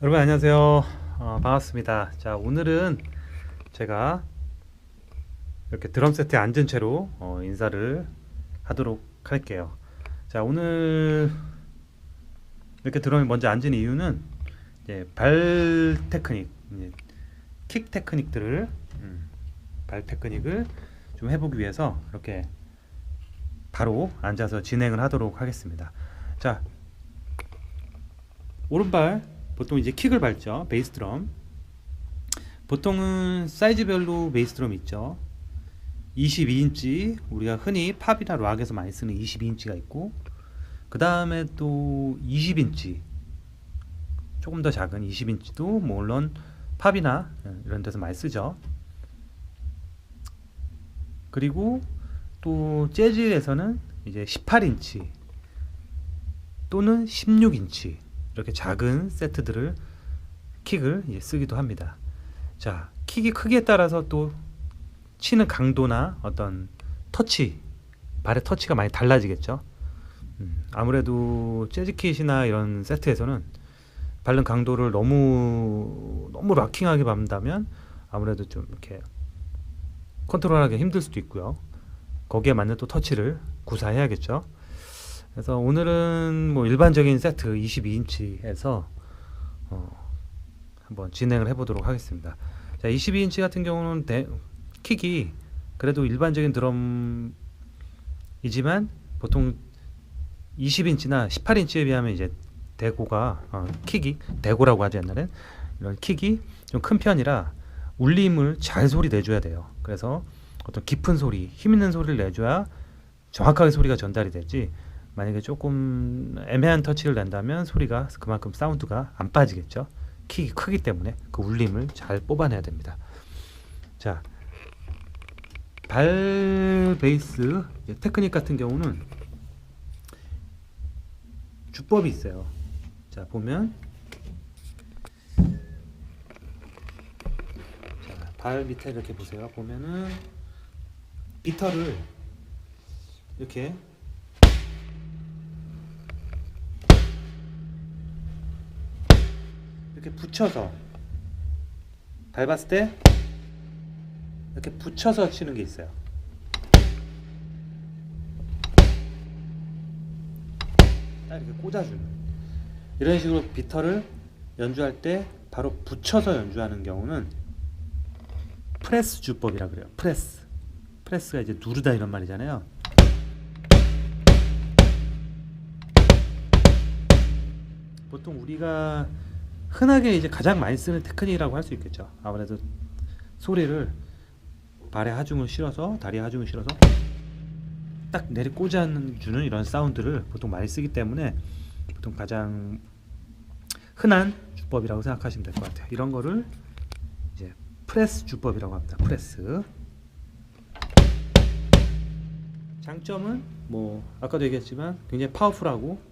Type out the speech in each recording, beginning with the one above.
여러분 안녕하세요. 반갑습니다. 자, 오늘은 제가 이렇게 드럼 세트에 앉은 채로 인사를 하도록 할게요. 자, 오늘 이렇게 드럼에 먼저 앉은 이유는 이제 발 테크닉, 이제 킥 테크닉들을 발 테크닉을 좀 해보기 위해서 이렇게 바로 앉아서 진행을 하도록 하겠습니다. 자, 오른발 보통 이제 킥을 밟죠. 베이스 드럼. 보통은 사이즈별로 베이스 드럼 있죠. 22인치, 우리가 흔히 팝이나 락에서 많이 쓰는 22인치가 있고, 그 다음에 또 20인치, 조금 더 작은 20인치도 물론 팝이나 이런 데서 많이 쓰죠. 그리고 또 재즈에서는 이제 18인치 또는 16인치 이렇게 작은 세트들을 킥을 이제 쓰기도 합니다. 자, 킥이 크기에 따라서 또 치는 강도나 어떤 터치, 발의 터치가 많이 달라지겠죠. 아무래도 재즈 킥이나 이런 세트에서는 밟는 강도를 너무 락킹하게 밟는다면 아무래도 좀 이렇게 컨트롤하기 힘들 수도 있고요. 거기에 맞는 또 터치를 구사해야겠죠. 그래서 오늘은 뭐 일반적인 세트 22인치에서 한번 진행을 해보도록 하겠습니다. 자, 22인치 같은 경우는 킥이 그래도 일반적인 드럼이지만 보통 20인치나 18인치에 비하면 이제 대고가 킥이 대고라고 하죠 옛날엔. 이런 킥이 좀 큰 편이라 울림을 잘 소리 내줘야 돼요. 그래서 어떤 깊은 소리, 힘 있는 소리를 내줘야 정확하게 소리가 전달이 되지, 만약에 조금 애매한 터치를 낸다면 소리가 그만큼 사운드가 안 빠지겠죠. 킥이 크기 때문에 그 울림을 잘 뽑아내야 됩니다. 자, 발 베이스 테크닉 같은 경우는 주법이 있어요. 자, 보면 자, 발 밑에 이렇게 보세요. 보면은 비터를 이렇게 붙여서 밟았을 때 이렇게 붙여서 치는 게 있어요. 딱 이렇게 꽂아주는, 이런 식으로 비터를 연주할 때 바로 붙여서 연주하는 경우는 프레스 주법이라 그래요. 프레스가 이제 누르다 이런 말이잖아요. 보통 우리가 흔하게 이제 가장 많이 쓰는 테크닉이라고 할 수 있겠죠. 아무래도 소리를 발에 하중을 실어서, 다리에 하중을 실어서 딱 내리 꽂아주는 이런 사운드를 보통 많이 쓰기 때문에 보통 가장 흔한 주법이라고 생각하시면 될 것 같아요. 이런 거를 이제 프레스 주법이라고 합니다. 프레스. 장점은 뭐 아까도 얘기했지만 굉장히 파워풀하고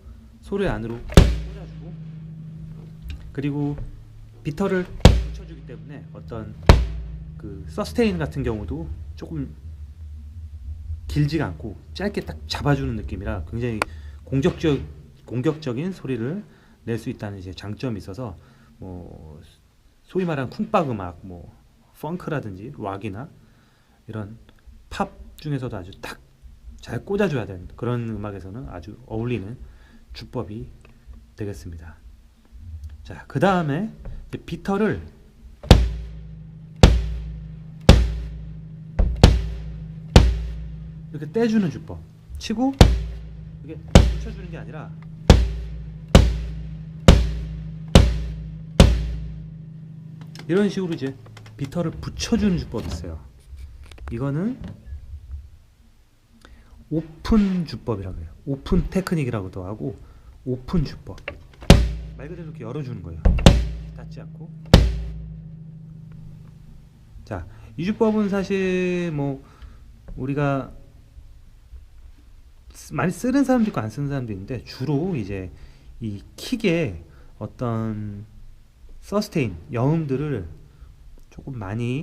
소리 안으로 꽂아주고, 그리고 비터를 붙여주기 때문에 어떤 그 서스테인 같은 경우도 조금 길지가 않고 짧게 딱 잡아주는 느낌이라 굉장히 공격적인 소리를 낼 수 있다는 이제 장점이 있어서, 뭐 소위 말하는 쿵박 음악, 뭐 펑크라든지 락이나 이런 팝 중에서도 아주 딱 잘 꽂아줘야 되는 그런 음악에서는 아주 어울리는 주법이 되겠습니다. 자, 그 다음에 비터를 이렇게 떼주는 주법. 치고 이게 붙여주는 게 아니라 이런 식으로 이제 비터를 붙여주는 주법이 있어요. 이거는 오픈 주법이라고 해요. 오픈 테크닉이라고도 하고 오픈 주법. 말 그대로 이렇게 열어주는 거예요. 닫지 않고. 자, 이 주법은 사실 뭐 우리가 많이 쓰는 사람도 있고 안 쓰는 사람도 있는데, 주로 이제 이 킥의 어떤 서스테인, 여음들을 조금 많이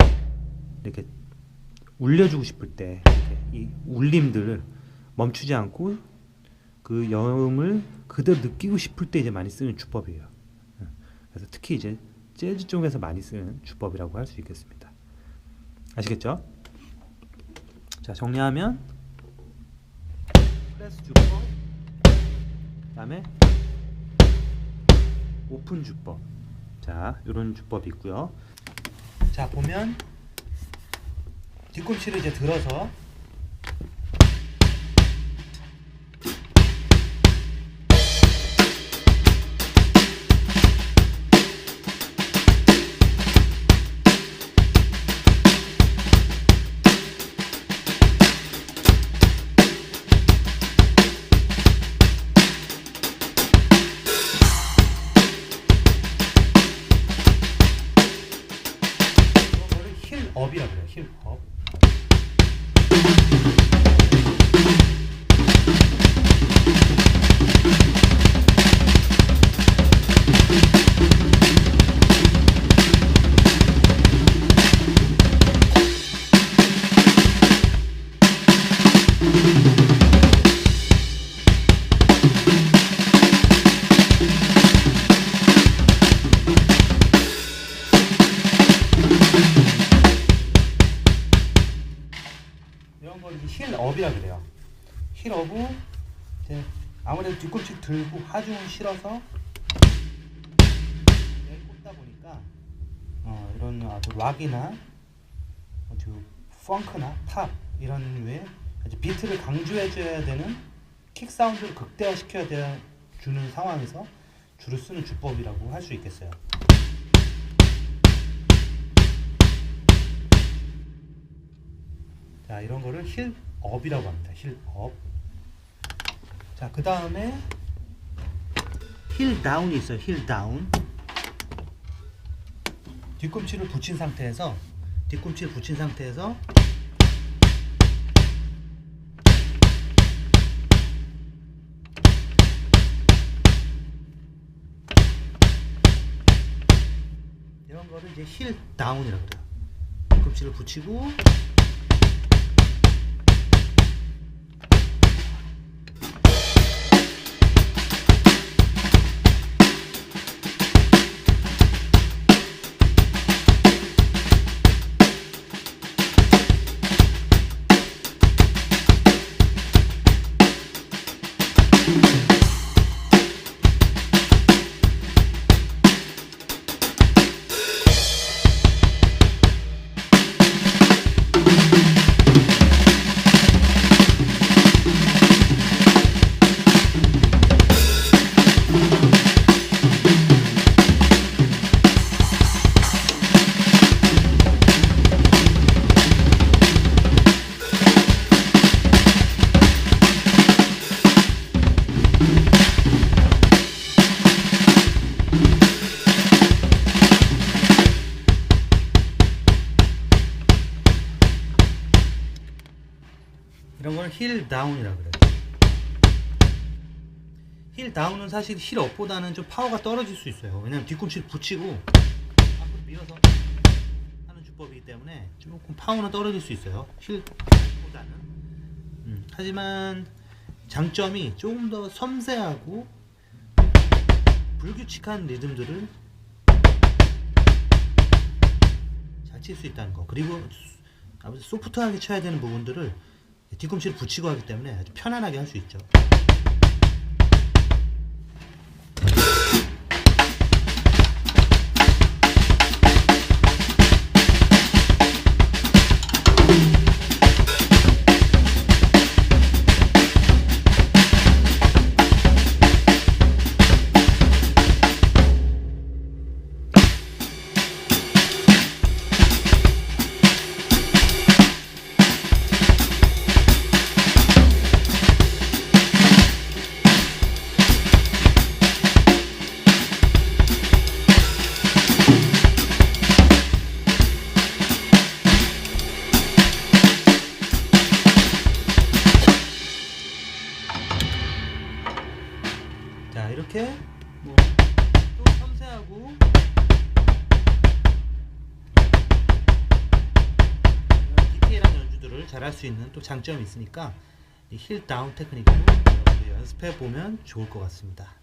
이렇게 울려주고 싶을 때 이 울림들을 멈추지 않고 그 여음을 그대로 느끼고 싶을 때 이제 많이 쓰는 주법이에요. 그래서 특히 이제 재즈 쪽에서 많이 쓰는 주법이라고 할 수 있겠습니다. 아시겠죠? 자, 정리하면 프레스 주법, 그다음에 오픈 주법. 자, 이런 주법이 있고요. 자, 보면 뒤꿈치를 이제 들어서 힐업이라고 해요. 힐업. 이런 걸 힐업이라 그래요. 힐업은 이제 아무래도 뒤꿈치 들고 하중을 실어서 꽂다 보니까 이런 아주 락이나 아주 펑크나 팝 이런 류의 아주 비트를 강조해줘야 되는 킥 사운드를 극대화시켜야 주는 상황에서 주로 쓰는 주법이라고 할 수 있겠어요. 자, 이런 거를 힐업이라고 합니다. 힐업. 자, 그 다음에 힐다운이 있어요. 힐다운. 뒤꿈치를 붙인 상태에서 이런 거를 이제 힐다운이라고 그래요. 뒤꿈치를 붙이고 이런 걸 힐다운이라고 그래요. 힐다운은 사실 힐업보다는 좀 파워가 떨어질 수 있어요. 왜냐면 뒤꿈치를 붙이고 앞으로 밀어서 하는 주법이기 때문에 조금 파워는 떨어질 수 있어요. 힐보다는. 하지만 장점이 조금 더 섬세하고 불규칙한 리듬들을 잘 칠 수 있다는 거. 그리고 아무래도 소프트하게 쳐야 되는 부분들을 뒤꿈치를 붙이고 하기 때문에 아주 편안하게 할 수 있죠. 자, 이렇게 뭐 또 섬세하고 디테일한 연주들을 잘 할 수 있는 또 장점이 있으니까 이 힐 다운 테크닉으로 여러분들 연습해 보면 좋을 것 같습니다.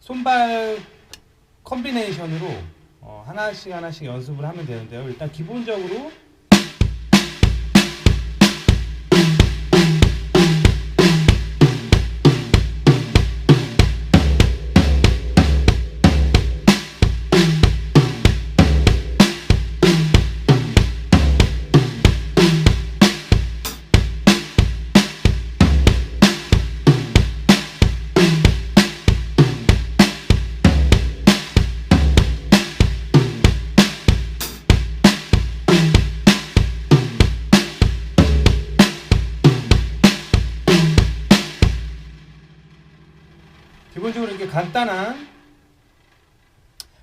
손발 컨비네이션으로 하나씩 하나씩 연습을 하면 되는데요. 일단 기본적으로 기본적으로 이렇게 간단한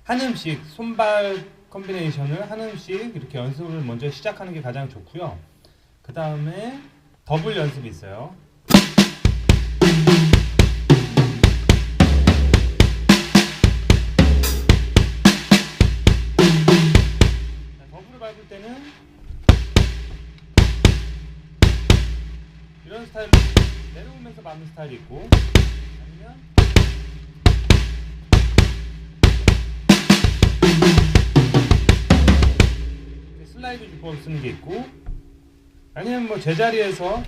한 음씩 손발 컨비네이션을 한 음씩 이렇게 연습을 먼저 시작하는 게 가장 좋고요. 그 다음에 더블 연습이 있어요. 더블을 밟을 때는 이런 스타일로 내려오면서 밟는 스타일이 있고, 아니면 슬라이드 주법을 쓰는 게 있고, 아니면 뭐 제자리에서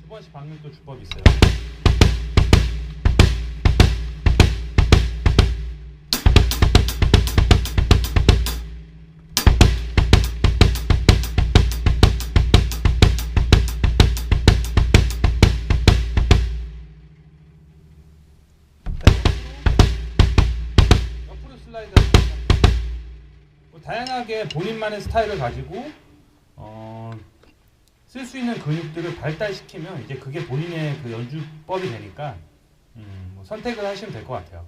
두 번씩 박는 또 주법이 있어요. 슬라이드 다양하게 본인만의 스타일을 가지고 쓸 수 있는 근육들을 발달시키면 이제 그게 본인의 그 연주법이 되니까 뭐 선택을 하시면 될 것 같아요.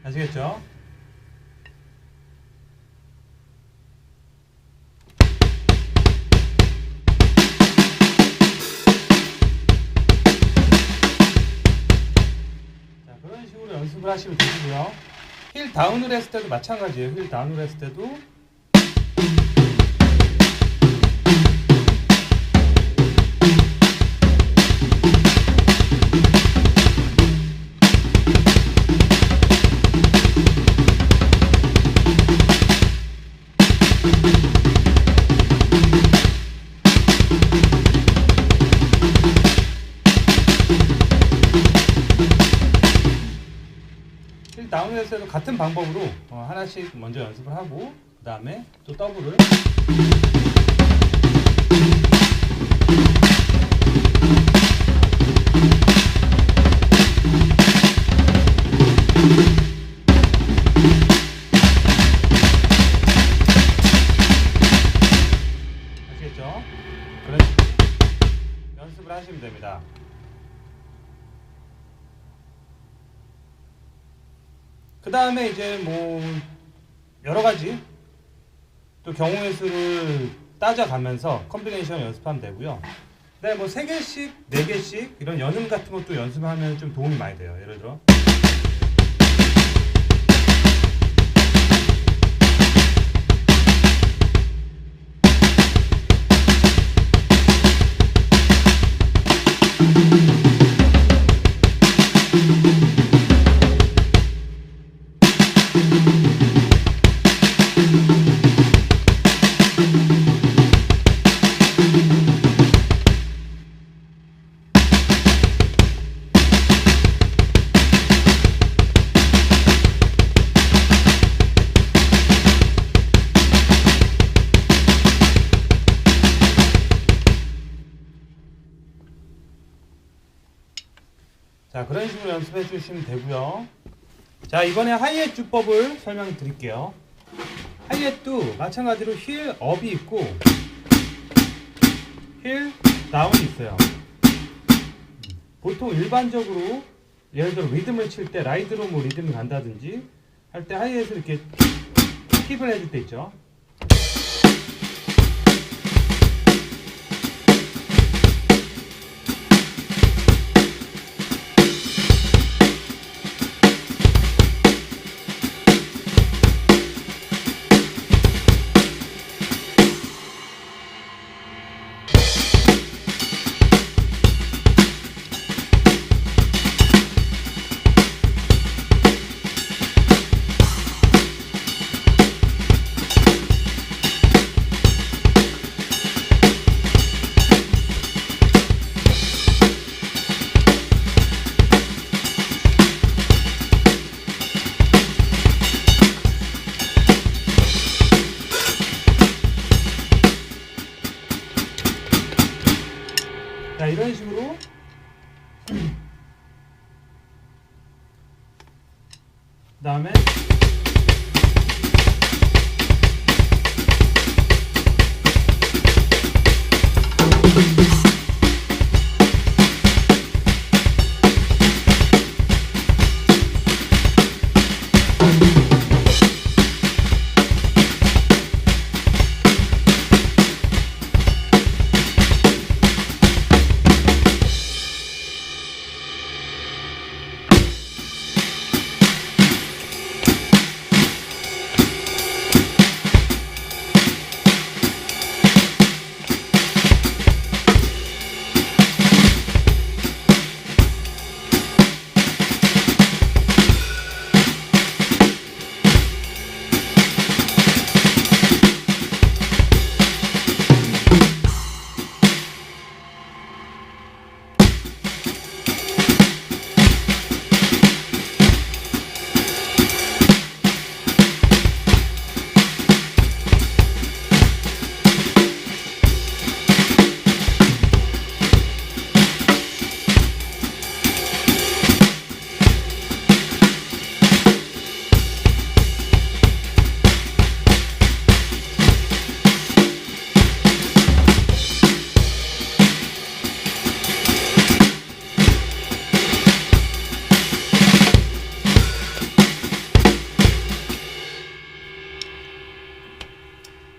아시겠죠? 자, 그런 식으로 연습을 하시면 되시고요. 힐 다운을 했을 때도 마찬가지예요. 힐 다운을 했을 때도 다운했을 때도 같은 방법으로 하나씩 먼저 연습을 하고, 그 다음에 또 더블을 아시겠죠? 그런 식으로 연습을 하시면 됩니다. 그 다음에 이제 뭐 여러가지 또 경우의 수를 따져가면서 컨비네이션 연습하면 되고요. 네, 뭐 3개씩, 4개씩 이런 연음 같은 것도 연습하면 좀 도움이 많이 돼요. 예를 들어 자, 그런 식으로 연습해 주시면 되고요. 자, 이번에 하이햇 주법을 설명드릴게요. 하이햇도 마찬가지로 힐 업이 있고 힐 다운이 있어요. 보통 일반적으로 예를 들어 리듬을 칠 때 라이드로 뭐 리듬이 간다든지 할 때 하이햇을 이렇게 킵을 해줄 때 있죠. 자, 이런 식으로 그 다음에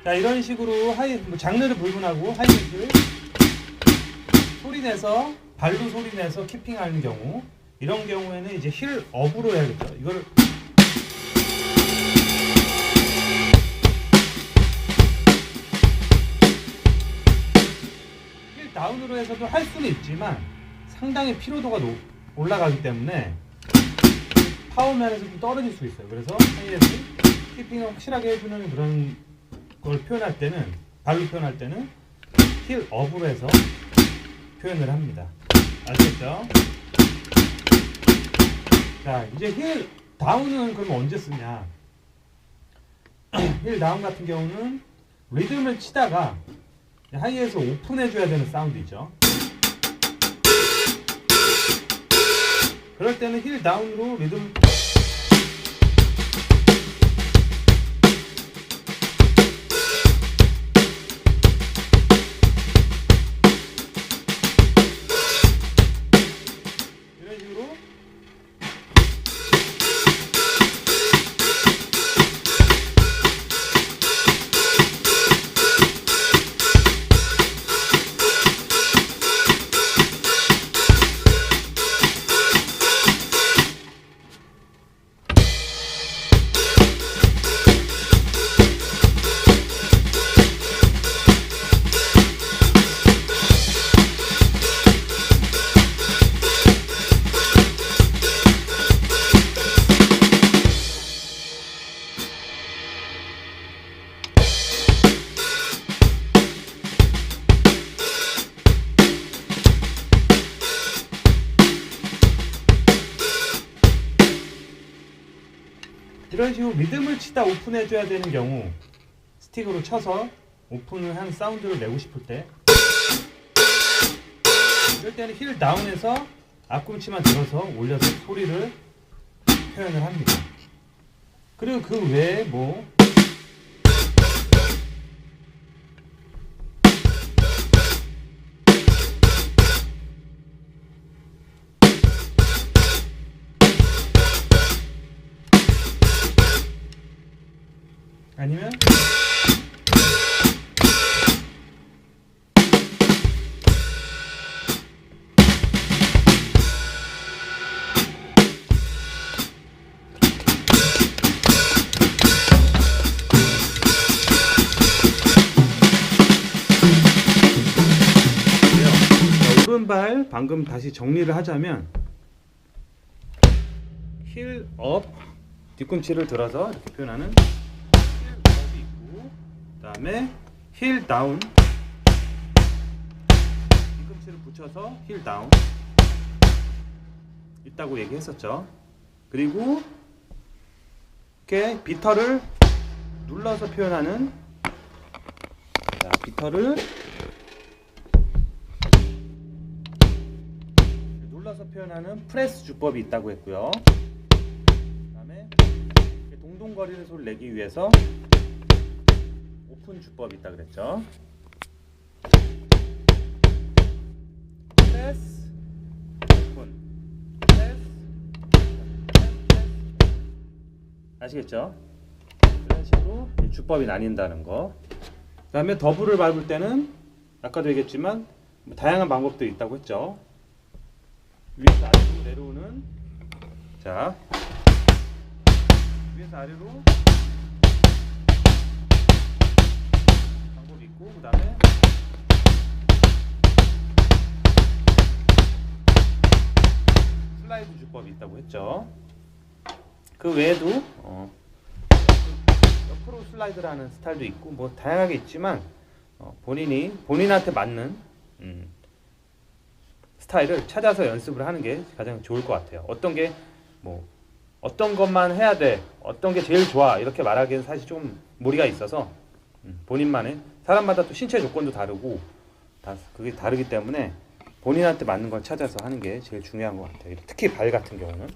자, 이런 식으로 장르를 불문하고 하이햇을 소리내서 발로 소리내서 키핑하는 경우, 이런 경우에는 이제 힐 업으로 해야겠죠. 이거를 힐 다운으로 해서도 할 수는 있지만 상당히 피로도가 올라가기 때문에 파워면에서 좀 떨어질 수 있어요. 그래서 하이햇을 키핑을 확실하게 해주는 그런 걸 표현할 때는, 발로 표현할 때는 힐 업으로 해서 표현을 합니다. 아시겠죠? 자, 이제 힐 다운은 그럼 언제 쓰냐? 힐 다운 같은 경우는 리듬을 치다가 하이에서 오픈해줘야 되는 사운드이죠. 그럴 때는 힐 다운으로 리듬 이런 식으로 이런 식으로 리듬을 치다 오픈해줘야 되는 경우, 스틱으로 쳐서 오픈을 한 사운드를 내고 싶을 때, 이럴 때는 힐 다운해서 앞꿈치만 들어서 올려서 소리를 표현을 합니다. 그리고 그 외에 뭐 아니면 오른발 방금 다시 정리를 하자면 힐 업, 뒤꿈치를 들어서 이렇게 표현하는 힐 업이 있고, 그 다음에 힐 다운, 뒤꿈치를 붙여서 힐 다운 있다고 얘기했었죠. 그리고 이렇게 비터를 눌러서 표현하는, 자, 비터를 눌러서 표현하는 프레스 주법이 있다고 했고요. 그 다음에 동동거리는 소리를 내기 위해서 오픈 주법이 있다고 그랬죠. 프레스, 오픈, 프레스, 아시겠죠? 이런 식으로 주법이 나뉜다는 거. 그 다음에 더블을 밟을 때는 아까도 얘기했지만 다양한 방법도 있다고 했죠. 위에서 아래로 내려오는, 자, 위에서 아래로 방법이 있고, 그 다음에 슬라이드 주법이 있다고 했죠. 그 외에도 옆으로 슬라이드라는 스타일도 있고 뭐 다양하게 있지만 본인한테 맞는 스타일을 찾아서 연습을 하는 게 가장 좋을 것 같아요. 어떤 게 뭐 어떤 것만 해야 돼, 어떤 게 제일 좋아 이렇게 말하기에는 사실 좀 무리가 있어서 본인만의, 사람마다 또 신체 조건도 다르고 그게 다르기 때문에 본인한테 맞는 걸 찾아서 하는 게 제일 중요한 것 같아요. 특히 발 같은 경우는.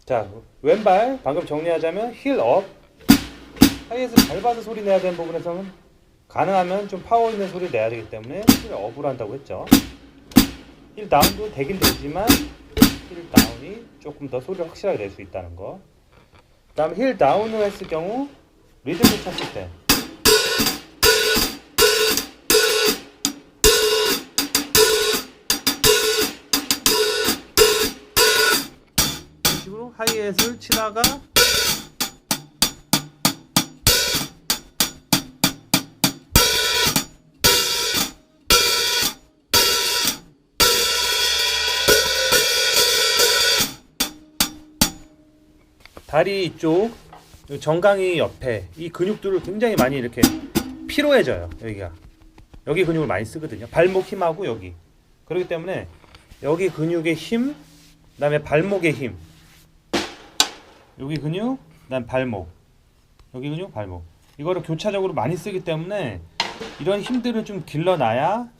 자, 왼발 방금 정리하자면 힐 업, 하이에서 밟아서 소리 내야 되는 부분에서는 가능하면 좀 파워 있는 소리 내야 되기 때문에 힐 업을 한다고 했죠. 힐 다운도 되긴 되지만 힐 다운이 조금 더 소리를 확실하게 낼 수 있다는 거. 그 다음에 힐 다운을 했을 경우 리듬을 쳤을 때 이런 식으로 하이햇을 치다가 다리 이쪽 정강이 옆에 이 근육들을 굉장히 많이 이렇게 피로해져요. 여기 근육을 많이 쓰거든요. 발목 힘하고 여기. 그렇기 때문에 여기 근육의 힘, 그다음에 발목의 힘, 여기 근육, 그다음 발목, 여기 근육, 발목, 이거를 교차적으로 많이 쓰기 때문에 이런 힘들을 좀 길러놔야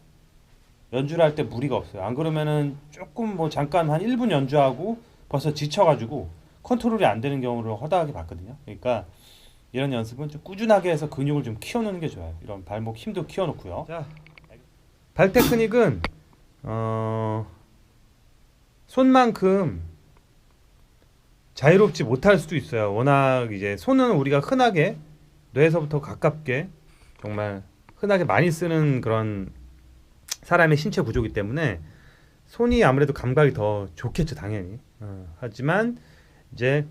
연주를 할 때 무리가 없어요. 안 그러면은 조금 뭐 잠깐 한 1분 연주하고 벌써 지쳐가지고 컨트롤이 안 되는 경우를 허다하게 봤거든요. 그러니까 이런 연습은 좀 꾸준하게 해서 근육을 좀 키워놓는 게 좋아요. 이런 발목 힘도 키워놓고요. 자, 발 테크닉은 손만큼 자유롭지 못할 수도 있어요. 워낙 이제 손은 우리가 흔하게 뇌에서부터 가깝게 정말 흔하게 많이 쓰는 그런 사람의 신체 구조이기 때문에 손이 아무래도 감각이 더 좋겠죠, 당연히. 하지만 이제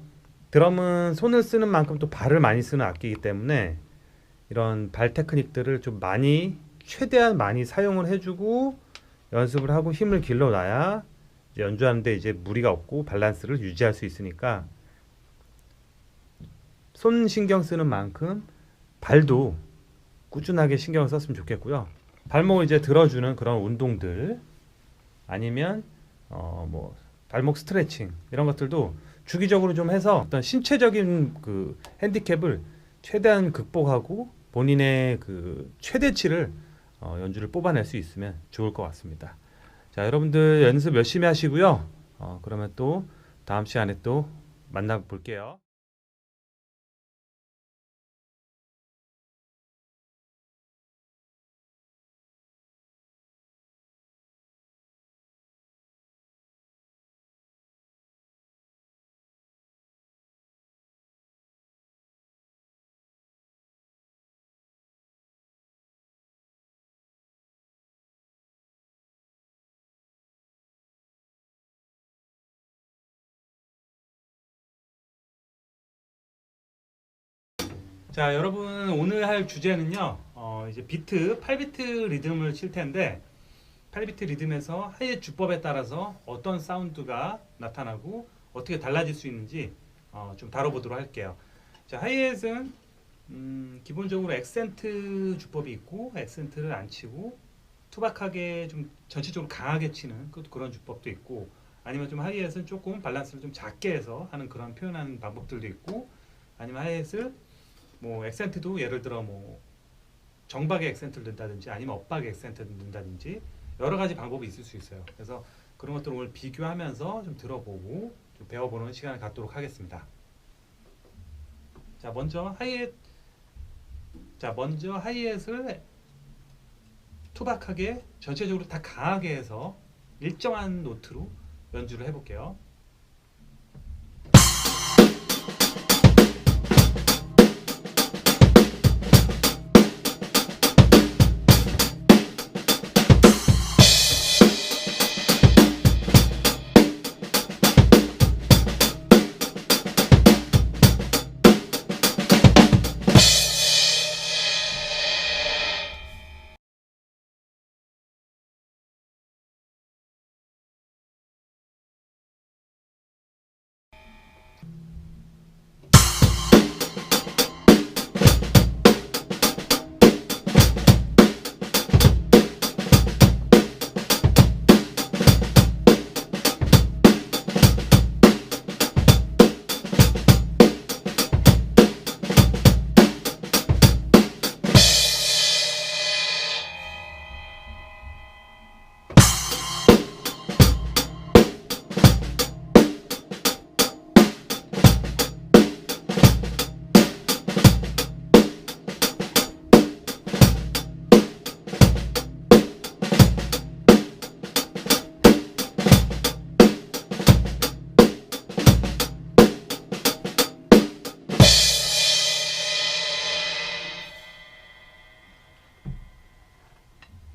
드럼은 손을 쓰는 만큼 또 발을 많이 쓰는 악기이기 때문에 이런 발 테크닉들을 좀 많이, 최대한 많이 사용을 해주고 연습을 하고 힘을 길러놔야 이제 연주하는데 이제 무리가 없고 밸런스를 유지할 수 있으니까 손 신경 쓰는 만큼 발도 꾸준하게 신경을 썼으면 좋겠고요. 발목을 이제 들어주는 그런 운동들, 아니면 뭐 발목 스트레칭 이런 것들도 주기적으로 좀 해서 어떤 신체적인 그 핸디캡을 최대한 극복하고 본인의 그 최대치를 연주를 뽑아낼 수 있으면 좋을 것 같습니다. 자, 여러분들 연습 열심히 하시고요. 그러면 또 다음 시간에 또 만나 볼게요. 자, 여러분 오늘 할 주제는요. 이제 비트 8비트 리듬을 칠 텐데 8비트 리듬에서 하이햇 주법에 따라서 어떤 사운드가 나타나고 어떻게 달라질 수 있는지 좀 다뤄보도록 할게요. 자, 하이햇은 기본적으로 액센트 주법이 있고 액센트를 안 치고 투박하게 좀 전체적으로 강하게 치는 그런 주법도 있고, 아니면 좀 하이햇은 조금 밸런스를 좀 작게 해서 하는 그런 표현하는 방법들도 있고, 아니면 하이햇을 뭐 액센트도 예를 들어 뭐 정박의 액센트를 넣는다든지 아니면 엇박의 액센트를 넣는다든지 여러 가지 방법이 있을 수 있어요. 그래서 그런 것들을 오늘 비교하면서 좀 들어보고 좀 배워보는 시간을 갖도록 하겠습니다. 자, 먼저 하이햇을 투박하게 전체적으로 다 강하게 해서 일정한 노트로 연주를 해볼게요.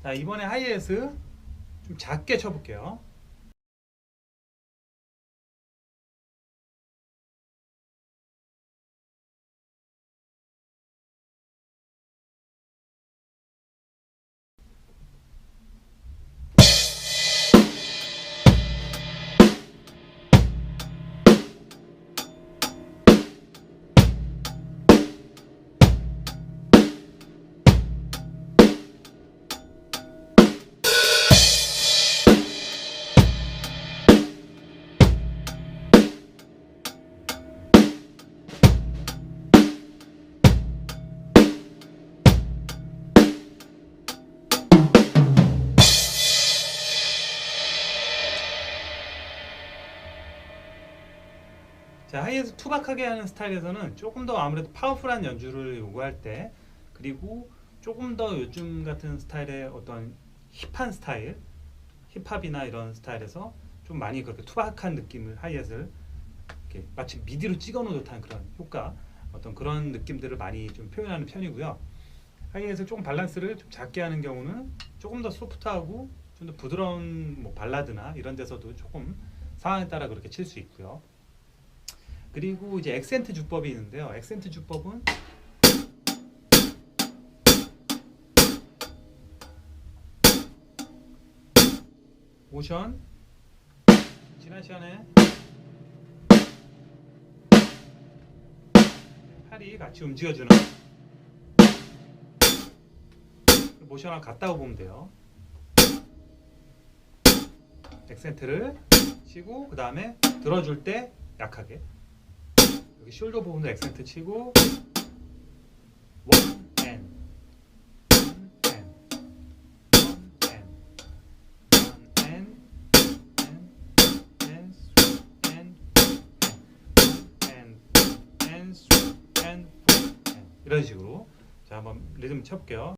자, 이번에 하이햇을 좀 작게 쳐볼게요. 자, 하이햇을 투박하게 하는 스타일에서는 조금 더 아무래도 파워풀한 연주를 요구할 때, 그리고 조금 더 요즘 같은 스타일의 어떤 힙한 스타일, 힙합이나 이런 스타일에서 좀 많이 그렇게 투박한 느낌을 하이햇을 이렇게 마치 미디로 찍어놓은 듯한 그런 효과, 어떤 그런 느낌들을 많이 좀 표현하는 편이고요. 하이햇을 조금 밸런스를 좀 작게 하는 경우는 조금 더 소프트하고 좀 더 부드러운 뭐 발라드나 이런 데서도 조금 상황에 따라 그렇게 칠 수 있고요. 그리고 이제 액센트 주법이 있는데요. 액센트 주법은 모션, 지난 시간에 팔이 같이 움직여주는 모션을 같다고 보면 돼요. 액센트를 치고 그 다음에 들어줄 때 약하게, 여기 숄더 부분도 액센트 치고 원 앤, 이런 식으로. 자, 한번 리듬 쳐볼게요.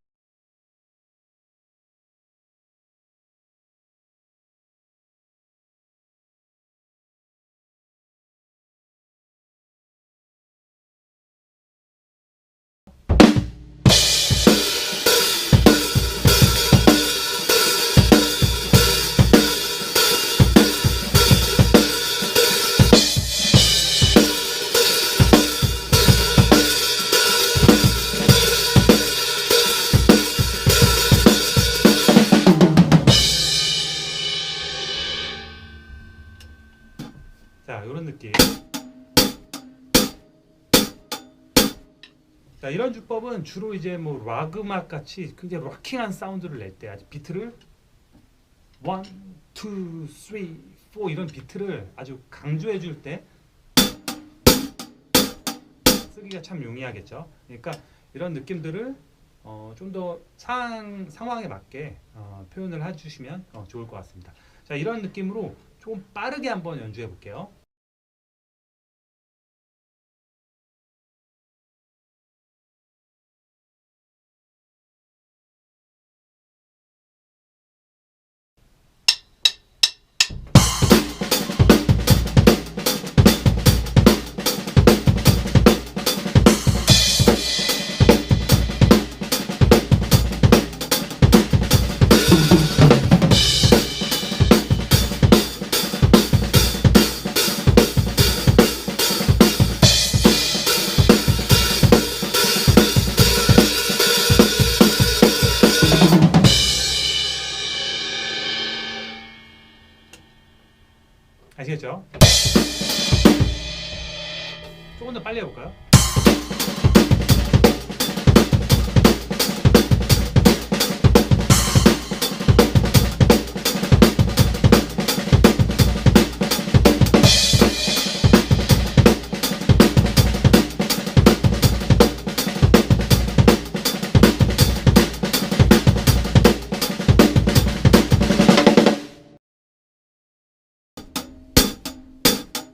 자, 이런 주법은 주로 이제 뭐 락 음악 같이 굉장히 락킹한 사운드를 낼 때 아주 비트를 1, 2, 3, 4 이런 비트를 아주 강조해 줄 때 쓰기가 참 용이하겠죠. 그러니까 이런 느낌들을 좀 더 상황에 맞게 표현을 해주시면 좋을 것 같습니다. 자, 이런 느낌으로 조금 빠르게 한번 연주해 볼게요. 아시겠죠? 조금 더 빨리 해볼까요?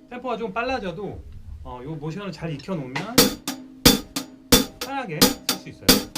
템포가 좀 빨라져도 이 모션을 잘 익혀 놓으면 편하게 쓸 수 있어요.